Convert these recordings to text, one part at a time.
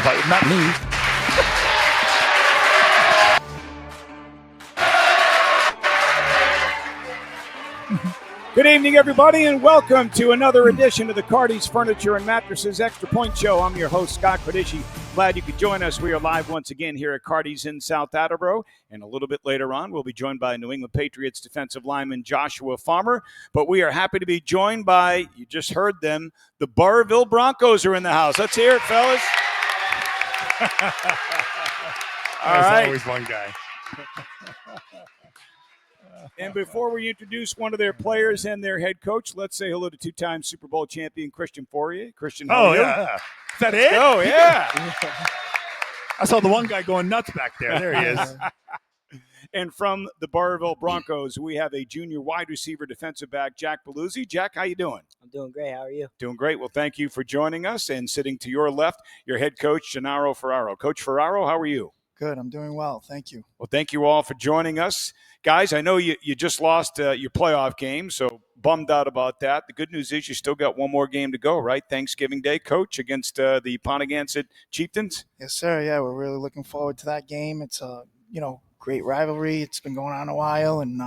but not me. Good evening, everybody, and welcome to another edition of the Cardi's Furniture and Mattresses Extra Point Show. I'm your host, Scott Cordishi. Glad you could join us. We are live once again here at Cardi's in South Attleboro, and a little bit later on, we'll be joined by New England Patriots defensive lineman Joshua Farmer. But we are happy to be joined by, you just heard them, the Burrillville Broncos are in the house. Let's hear it, fellas. All There's right. always one guy. And before we introduce one of their players and their head coach, let's say hello to two-time Super Bowl champion Christian Fuaria. Christian, how are you? Yeah. Is that it? Oh, yeah. I saw the one guy going nuts back there. There he is. And from the Burrillville Broncos, we have a junior wide receiver defensive back, Jack Belluzzi. Jack, how you doing? I'm doing great. How are you? Doing great. Well, thank you for joining us. And sitting to your left, your head coach, Gennaro Ferraro. Coach Ferraro, how are you? Good. I'm doing well. Thank you. Well, thank you all for joining us. Guys, I know you just lost your playoff game, so bummed out about that. The good news is you still got one more game to go, right? Thanksgiving Day, Coach, against the Pontiac Chieftains. Yes, sir. Yeah, we're really looking forward to that game. It's a great rivalry. It's been going on a while, and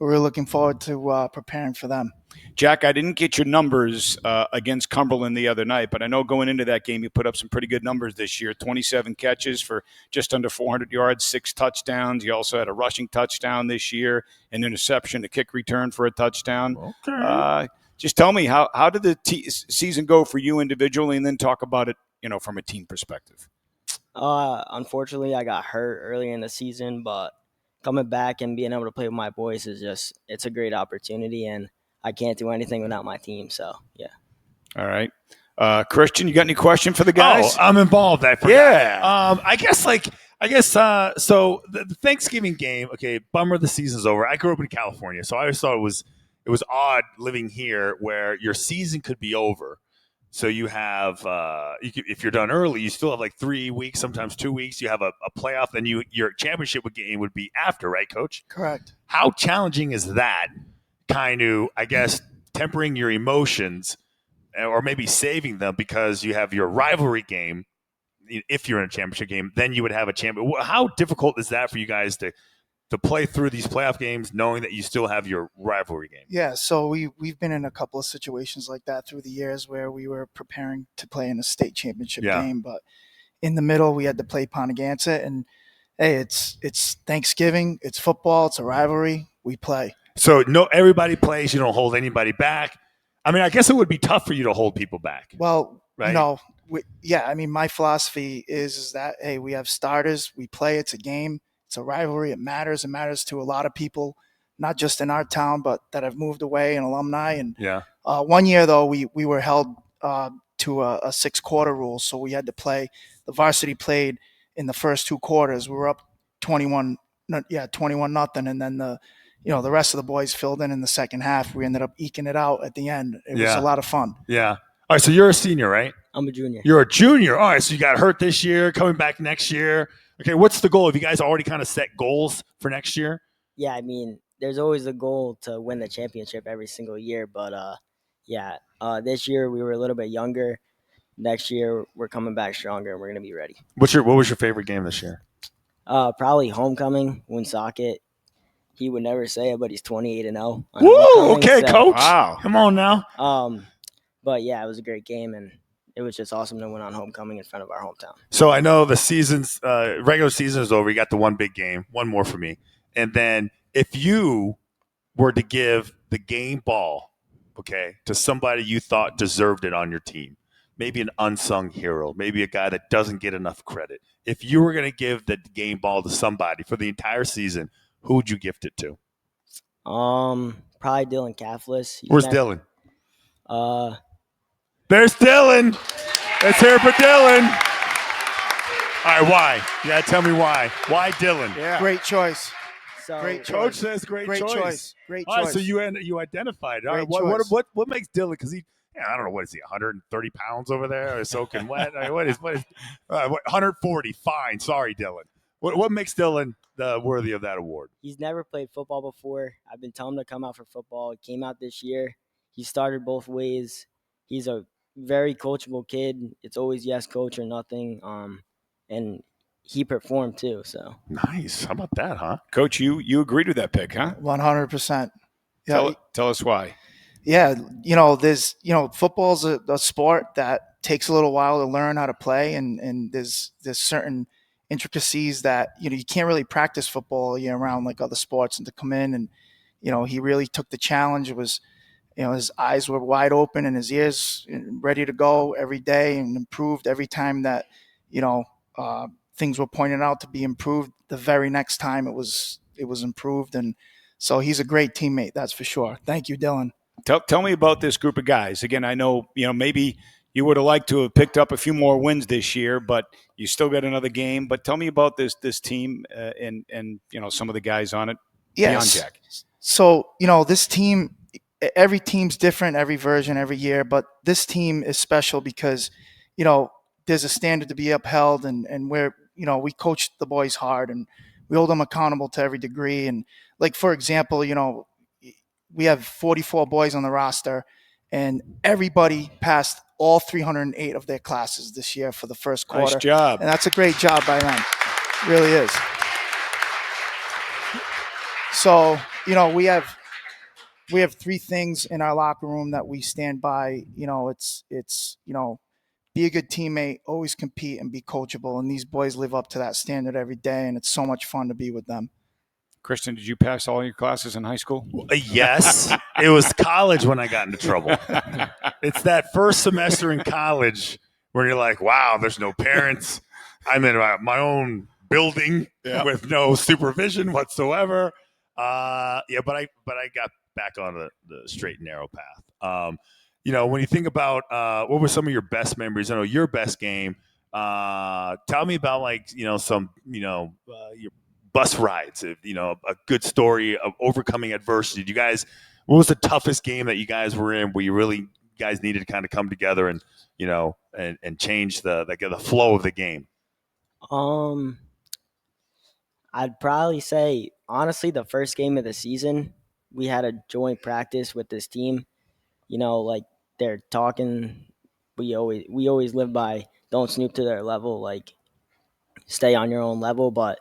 we're really looking forward to preparing for them. Jack, I didn't get your numbers against Cumberland the other night, but I know going into that game you put up some pretty good numbers this year. 27 catches for just under 400 yards, 6 touchdowns. You also had a rushing touchdown this year, an interception, a kick return for a touchdown. Okay. Just tell me, how did the season go for you individually, and then talk about it, from a team perspective. Unfortunately, I got hurt early in the season, but coming back and being able to play with my boys it's a great opportunity, and I can't do anything without my team. So, yeah. All right. Christian, you got any question for the guys? Oh, I'm involved. I forgot. Yeah. I guess, so the Thanksgiving game, okay, bummer the season's over. I grew up in California, so I always thought it was odd living here where your season could be over. So you have, if you're done early, you still have like 3 weeks, sometimes 2 weeks. You have a playoff, then your championship game would be after, right, Coach? Correct. How challenging is that? Kind of, I guess, tempering your emotions or maybe saving them because you have your rivalry game. If you're in a championship game, then you would have a champion. How difficult is that for you guys to play through these playoff games knowing that you still have your rivalry game? Yeah, so we've been in a couple of situations like that through the years where we were preparing to play in a state championship game, but in the middle we had to play Pontiac, and hey, it's Thanksgiving, it's football, it's a rivalry, we play. So everybody plays. You don't hold anybody back. I mean, I guess it would be tough for you to hold people back. Well, right? I mean, my philosophy is that, hey, we have starters. We play. It's a game. It's a rivalry. It matters. It matters to a lot of people, not just in our town, but that have moved away and alumni. And one year, though, we were held to a 6-quarter rule, so we had to play. The varsity played in the first 2 quarters. We were up 21-0, and then the rest of the boys filled in the second half. We ended up eking it out at the end. It was a lot of fun. Yeah. All right, so you're a senior, right? I'm a junior. You're a junior. All right, so you got hurt this year, coming back next year. Okay, what's the goal? Have you guys already kind of set goals for next year? Yeah, I mean, there's always a goal to win the championship every single year. But, this year we were a little bit younger. Next year we're coming back stronger, and we're going to be ready. What was your favorite game this year? Probably homecoming, Woonsocket. He would never say it, but he's 28-0. Woo! Okay, so, Coach. Wow. Come on now. But, yeah, it was a great game, and it was just awesome to win on homecoming in front of our hometown. So I know the season's regular season is over. You got the one big game, one more for me. And then if you were to give the game ball, okay, to somebody you thought deserved it on your team, maybe an unsung hero, maybe a guy that doesn't get enough credit. If you were going to give the game ball to somebody for the entire season, who would you gift it to? Probably Dylan Kaflis. Where's Dylan? There's Dylan. Let's hear it for Dylan. All right, why? You got to tell me why. Why Dylan? Yeah. Great choice. Great choice. Coach says great choice. Great choice. All right, so you identified it. All right, what makes Dylan? Because I don't know, what is he, 130 pounds over there, or soaking wet? What is 140? Fine. Sorry, Dylan. What makes Dylan worthy of that award? He's never played football before. I've been telling him to come out for football. He came out this year. He started both ways. He's a very coachable kid. It's always yes, coach, or nothing. And he performed too. So Nice. How about that, huh? Coach, you agreed with that pick, huh? 100%. Yeah. Tell us why. Yeah, football's a sport that takes a little while to learn how to play, and there's certain intricacies that you can't really practice football year round like other sports, and to come in and he really took the challenge. It was his eyes were wide open and his ears ready to go every day, and improved every time that things were pointed out to be improved. The very next time it was improved, and so he's a great teammate, that's for sure. Thank you, Dylan. Tell me about this group of guys. Again, I know, maybe you would have liked to have picked up a few more wins this year, but you still got another game. But tell me about this team and some of the guys on it beyond Jack. So, this team, every team's different, every version, every year, but this team is special because, there's a standard to be upheld, and we coach the boys hard and we hold them accountable to every degree. And like, for example, we have 44 boys on the roster, and everybody passed all 308 of their classes this year for the first quarter. Nice job. And that's a great job by them. It really is. So, we have three things in our locker room that we stand by. It's be a good teammate, always compete, and be coachable. And these boys live up to that standard every day, and it's so much fun to be with them. Christian, did you pass all your classes in high school? Yes. It was college when I got into trouble. It's that first semester in college where you're like, wow, there's no parents. I'm in my own building with no supervision whatsoever. But I got back on the straight and narrow path. When you think about what were some of your best memories, I know your best game. Tell me about some your bus rides, a good story of overcoming adversity. What was the toughest game that you guys were in where you guys needed to kind of come together and and change the flow of the game? I'd probably say, honestly, the first game of the season, we had a joint practice with this team. Like they're talking, we always live by don't snoop to their level, like stay on your own level. But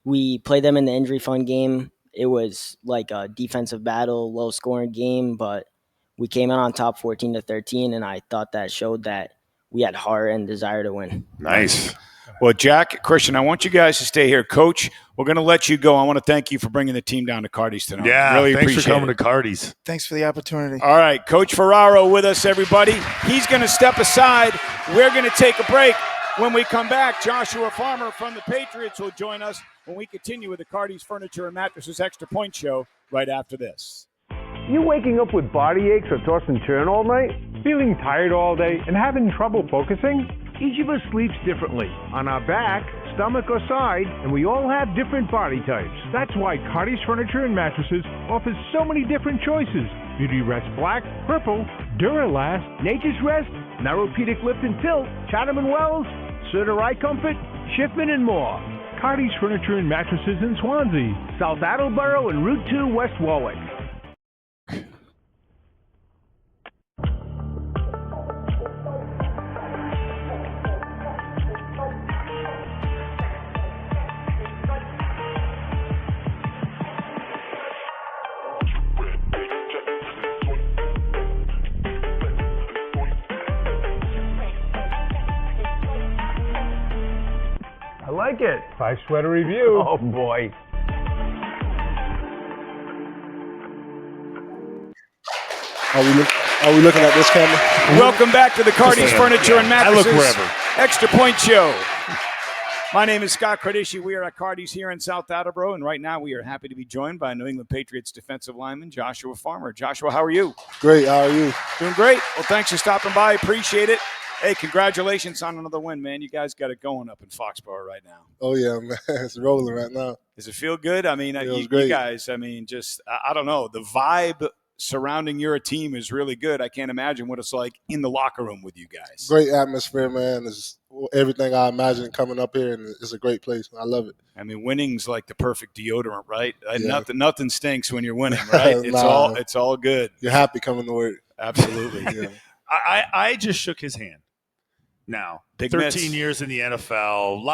we played them in the injury fund game. It was like a defensive battle, low scoring game, but we came out on top 14-13, and I thought that showed that we had heart and desire to win. Nice. Well, Jack, Christian, I want you guys to stay here. Coach, we're going to let you go. I want to thank you for bringing the team down to Cardi's tonight. Yeah, really thanks appreciate for coming it. to Cardi's. Thanks for the opportunity. All right, Coach Ferraro with us, everybody. He's going to step aside. We're going to take a break. When we come back, Joshua Farmer from the Patriots will join us when we continue with the Cardi's Furniture and Mattresses Extra Point Show right after this. You waking up with body aches or toss and turn all night? Feeling tired all day and having trouble focusing? Each of us sleeps differently, on our back, stomach, or side, and we all have different body types. That's why Cardi's Furniture and Mattresses offers so many different choices. Beauty Rest Black, Purple, Duralast, Nature's Rest, Neuropedic Lift and Tilt, Chatham & Wells, Serta Eye Comfort, Schiffman, and more. Cardi's Furniture and Mattresses in Swansea, South Attleboro, and Route 2 West Warwick. I like it. 5 sweater review. Oh, boy. Are we looking at this camera? Welcome back to the Cardi's Furniture and Mattresses I look wherever. Extra Point Show. My name is Scott Cordishi. We are at Cardi's here in South Attleboro, and right now we are happy to be joined by New England Patriots defensive lineman Joshua Farmer. Joshua, how are you? Great. How are you? Doing great. Well, thanks for stopping by. Appreciate it. Hey, congratulations on another win, man. You guys got it going up in Foxborough right now. Oh, yeah, man. It's rolling right now. Does it feel good? I mean, you great. guys, I don't know. The vibe surrounding your team is really good. I can't imagine what it's like in the locker room with you guys. Great atmosphere, man. It's everything I imagined coming up here, and it's a great place. I love it. I mean, winning's like the perfect deodorant, right? Yeah. Nothing stinks when you're winning, right? Nah. It's all good. You're happy coming to work. Absolutely. Yeah. I just shook his hand. Now, Big 13 mitts. years in the NFL,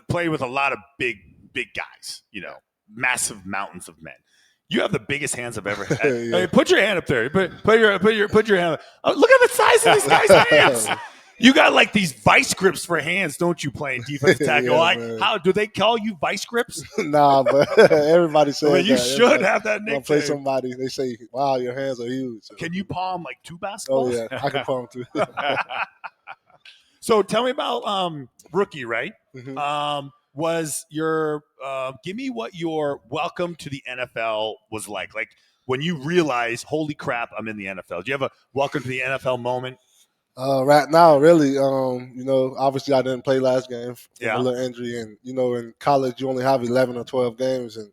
played with a lot of big guys, massive mountains of men. You have the biggest hands I've ever had. Yeah. Hey, put your hand up there. Put your hand up. Oh, look at the size of these guys' hands. You got like these vice grips for hands, don't you, playing defensive tackle? Yeah, How do they call you vice grips? Nah, but everybody says Well, you that. should have that When I play nickname. somebody, they say, "Wow, your hands are huge." Can you palm like 2 Oh basketballs? yeah, I can palm too. So tell me about rookie, right? Mhm. Was your give me what your welcome to the NFL was like? Like when you realize, holy crap, I'm in the NFL. Do you have a welcome to the NFL moment? Right now, really, obviously I didn't play last game from Yeah. a little injury, and in college you only have 11 or 12 games, and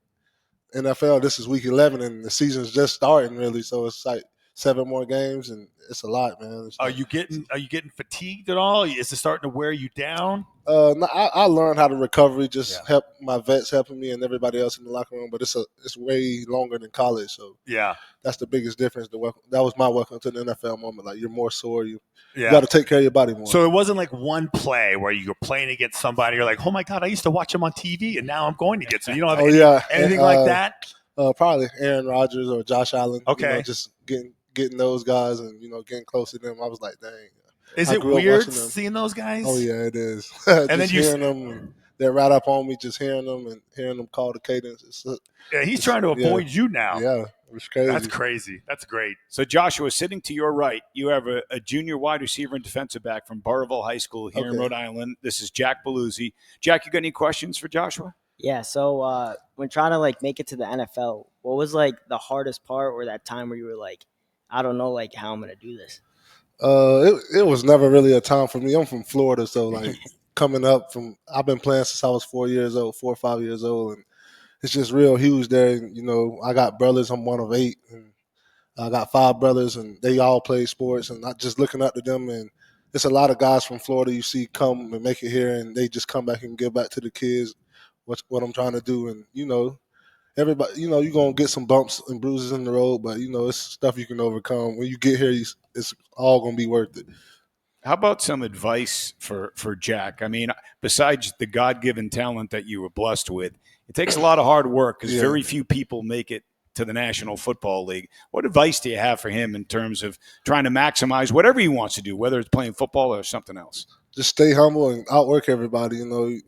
NFL this is week 11, and the season's just starting really, so it's like 7 more games, and it's a lot, man. It's Are like, you getting fatigued at all? Is it starting to wear you down? No, I learned how to recovery, just Yeah. help my vets helping me and everybody else in the locker room, but it's way longer than college, so Yeah. that's the biggest difference. That was my welcome to the NFL moment. Like you're more sore, you Yeah. got to take care of your body more. So it wasn't like one play where you were playing against somebody. You're like, oh my god, I used to watch him on TV, and now I'm going to get. So you don't have anything like that. Probably Aaron Rodgers or Josh Allen. Okay. Just getting those guys and getting close to them. I was like, dang. Is I it grew up weird watching them. seeing those guys? Oh yeah, it is. And just then hearing them, and they're right up on me. Just hearing them and hearing them call the cadence. Yeah, he's trying to avoid you now. Yeah, it's crazy. That's crazy. That's great. So, Joshua, sitting to your right, you have a junior wide receiver and defensive back from Burrillville High School here in Okay. Rhode Island. This is Jack Belluzzi. Jack, you got any questions for Joshua? Yeah, so when trying to make it to the NFL, what was the hardest part or that time where you were like, I don't know how I'm gonna do this? It was never really a time for me. I'm from Florida, so coming up I've been playing since I was 4 or 5 years old, and it's just real huge there. And, I got brothers. I'm one of 8, and I got 5 brothers, and they all play sports, and I just looking up to them. And it's a lot of guys from Florida you see come and make it here, and they just come back and give back to the kids what I'm trying to do. And everybody, you're gonna get some bumps and bruises in the road, but it's stuff you can overcome. When you get here, it's all gonna be worth it. How about some advice for Jack? I mean, besides the God-given talent that you were blessed with, it takes a lot of hard work because very few people make it to the National Football League. What advice do you have for him in terms of trying to maximize whatever he wants to do, whether it's playing football or something else? Just stay humble and outwork everybody. You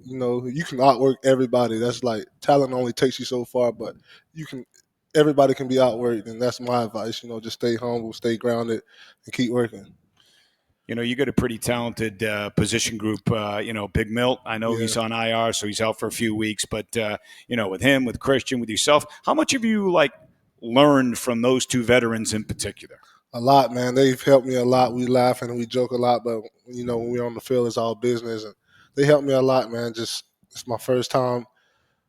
can outwork everybody. That's like talent only takes you so far, but everybody can be outworked, and that's my advice. Just stay humble, stay grounded, and keep working. You got a pretty talented position group. Big Milt, I know he's on IR, so he's out for a few weeks. But with him, with Christian, with yourself, how much have you learned from those 2 veterans in particular? A lot, man. They've helped me a lot. We laugh and we joke a lot, but when we're on the field, it's all business, and they helped me a lot, man. Just it's my first time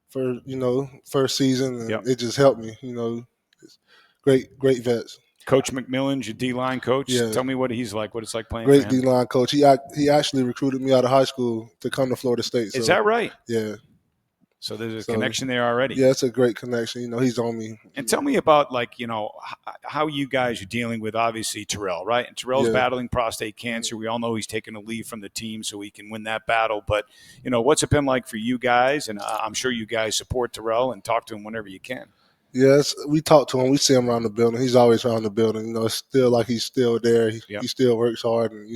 first season, and it just helped me. It's great vets. Coach McMillan's your D-line coach. Yeah. Tell me what he's like, what it's like playing Great for him. D-line coach. He actually recruited me out of high school to come to Florida State. Is that right? Yeah. So there's a connection there already. Yeah, it's a great connection. He's on me. And tell me about how you guys are dealing with obviously Terrell, right? And Terrell's battling prostate cancer. We all know he's taking a leave from the team so he can win that battle. But what's it been like for you guys? And I'm sure you guys support Terrell and talk to him whenever you can. Yes, we talk to him. We see him around the building. He's always around the building. It's still like he's still there. He still works hard, and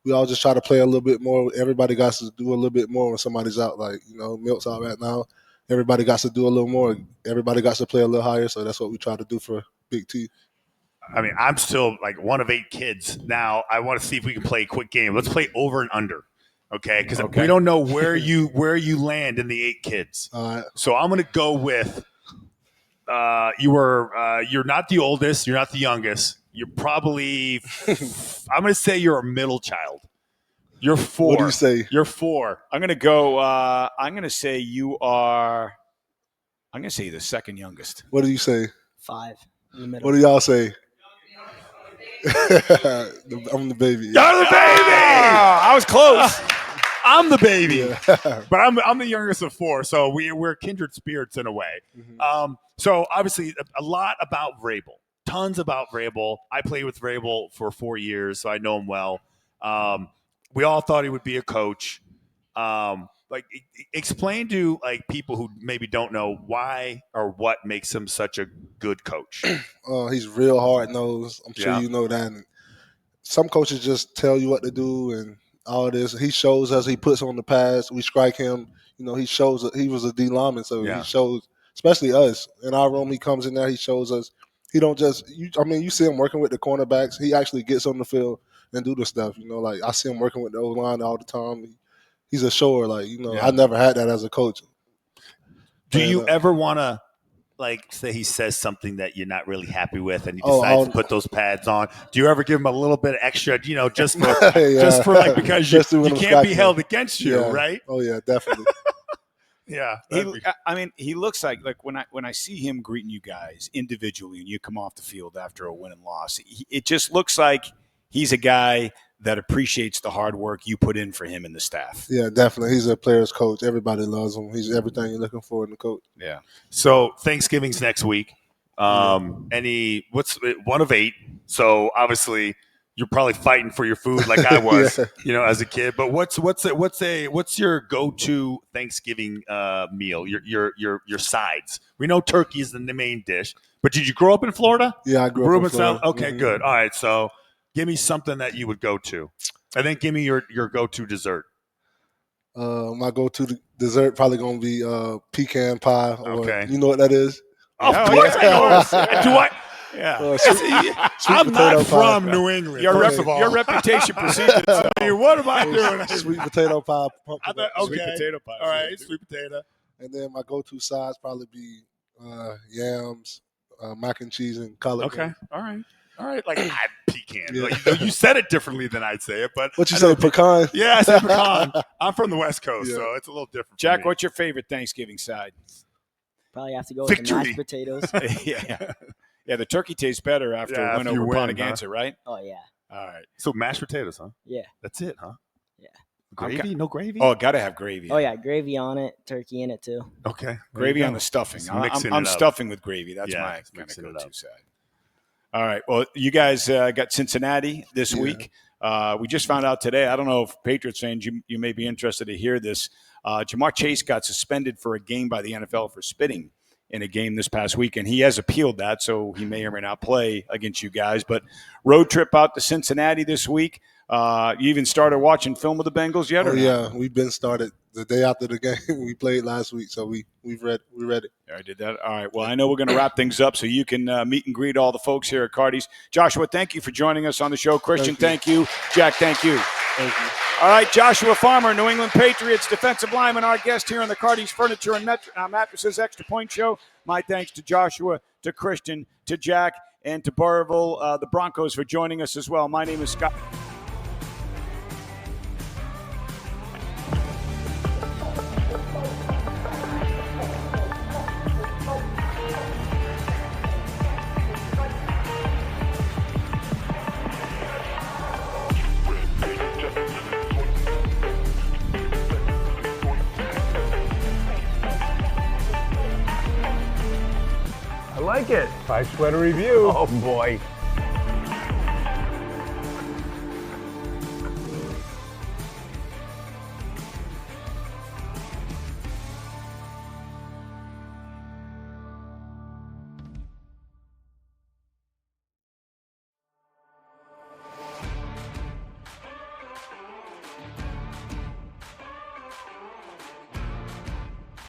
we all just try to play a little bit more. Everybody got to do a little bit more when somebody's out. Milt's out right now. Everybody got to do a little more. Everybody got to play a little higher. So that's what we try to do for Big T. I mean, I'm still one of 8 kids. Now I want to see if we can play a quick game. Let's play over and under. Okay, because we don't know where you land in the 8 kids. All right. So I'm going to go with. You're not the oldest. You're not the youngest. You're probably. I'm going to say you're a middle child. You're 4. What do you say? You're 4. I'm going to go. I'm going to say you are. I'm going to say you're the second youngest. What do you say? 5 in the middle. What do y'all say? I'm the baby. You're the baby. I was close. I'm the baby, Yeah. but I'm the youngest of 4, so we're kindred spirits in a way. Mm-hmm. So obviously, a lot about Vrabel. tons about Vrabel. I played with Vrabel for 4 years, so I know him well. We all thought he would be a coach. Explain to people who maybe don't know why or what makes him such a good coach. He's real hard nosed. I'm sure you know that. And some coaches just tell you what to do and all this. He shows us. He puts on the pass. We strike him. He shows. He was a D lineman, so he shows, especially us in our room. He comes in there. He shows us. He don't just. You see him working with the cornerbacks. He actually gets on the field and do the stuff. I see him working with the O-line all the time. He's a shower. I never had that as a coach. Do you ever want to, say he says something that you're not really happy with, and he decides to put those pads on? Do you ever give him a little bit of extra, just for, because you can't be held against you, right? Oh yeah, definitely. Yeah, he looks like when I see him greeting you guys individually, and you come off the field after a win and loss, it just looks like he's a guy that appreciates the hard work you put in for him and the staff. Yeah, definitely. He's a player's coach. Everybody loves him. He's everything you're looking for in the coach. Yeah. So Thanksgiving's next week. What's 1 of 8? So obviously you're probably fighting for your food like I was, as a kid. But what's your go-to Thanksgiving meal? Your sides. We know turkey is the main dish. But did you grow up in Florida? Yeah, I grew up in Florida. Okay, good. All right, so give me something that you would go to. And then give me your go-to dessert. My go-to dessert probably going to be pecan pie. Okay. You know what that is? Of course I know. Do I? Yeah. I'm not from New England. Your reputation precedes itself. What am I doing? Sweet potato pie. Sweet potato pie. All right, sweet potato. And then my go-to sides probably be yams, mac and cheese, and collard greens. Okay, all right. Pecan. Yeah. You said it differently than I'd say it, but what you say, pecan? Yeah, I said pecan. I'm from the West Coast, so it's a little different. Jack, what's your favorite Thanksgiving side? Probably have to go with the mashed potatoes. Yeah. The turkey tastes better after a win over Pontiganza, right? Oh yeah. All right. So mashed potatoes, huh? Yeah. That's it, huh? Yeah. Gravy? No gravy? Oh, gotta have gravy. Oh yeah, gravy on it, turkey in it too. Okay. Gravy on the stuffing. I'm stuffing with gravy. That's my kind of go-to side. All right. Well, you guys got Cincinnati this week. We just found out today. I don't know if Patriots fans, you may be interested to hear this. Jamar Chase got suspended for a game by the NFL for spitting in a game this past week, and he has appealed that, so he may or may not play against you guys. But road trip out to Cincinnati this week. You even started watching film of the Bengals yet? Yeah, we've been started the day after the game. We played last week, so we read it. I did that. All right. Well, I know we're going to wrap things up, so you can meet and greet all the folks here at Cardi's. Joshua, thank you for joining us on the show. Christian, thank you. Jack, thank you. Thank you. All right, Joshua Farmer, New England Patriots defensive lineman, our guest here on the Cardi's Furniture and Mattresses Extra Point Show. My thanks to Joshua, to Christian, to Jack, and to Burrillville, the Broncos, for joining us as well. My name is Scott. I like it. 5 sweater review. Oh boy.